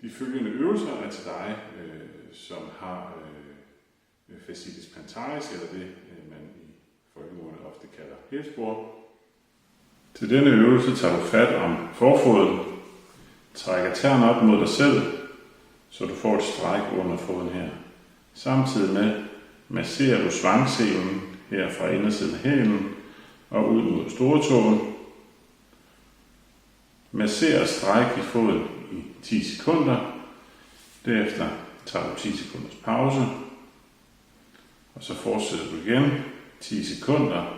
De følgende øvelser er til dig, som har fasciitis plantaris, eller det man i folkemunde ofte kalder hælspor. Til denne øvelse tager du fat om forfoden, trækker tæerne op mod dig selv, så du får et stræk under foden her. Samtidig med masserer du svangselen her fra indersiden af hælen og ud mod storetåen. Masser stræk i foden i 10 sekunder. Derefter tager du 10 sekunders pause. Og så fortsætter du igen 10 sekunder.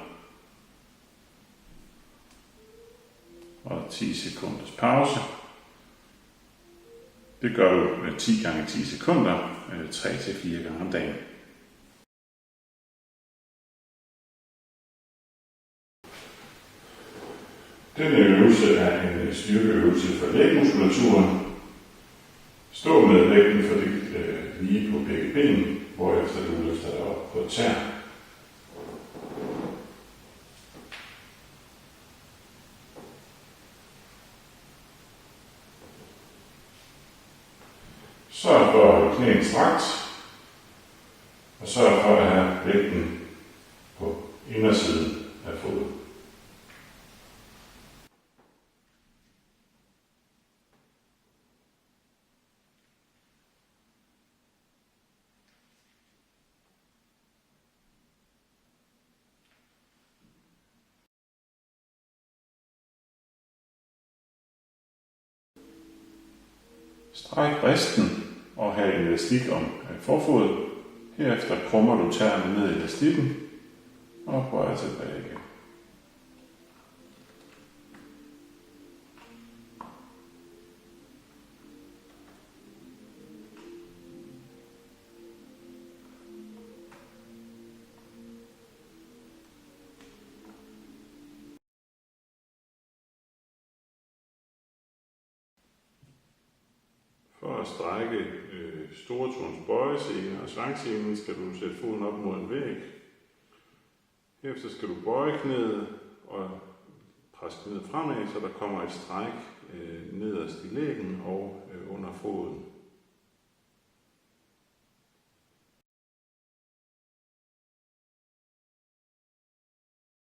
Og 10 sekunders pause. Det gør du 10 gange 10 sekunder, 3-4 gange om dagen. Denne øvelse er en styrkeøvelse for lægmuskulaturen. Stå med vægten fordelt lige på begge ben, hvorefter du løfter dig op på tær. Sørg for at holde knæene strakt, og sørg for at have vægten på indersiden af foden. Stræk bristen og have elastik om forfoden. Herefter krummer du tæerne ned i elastikken og bøjer tilbage igen. For at strække storetåens bøjesele og svangselen skal du sætte foden op mod en væg. Herefter skal du bøje knæet og presse knæet fremad, så der kommer et stræk nederst i lægen og under foden.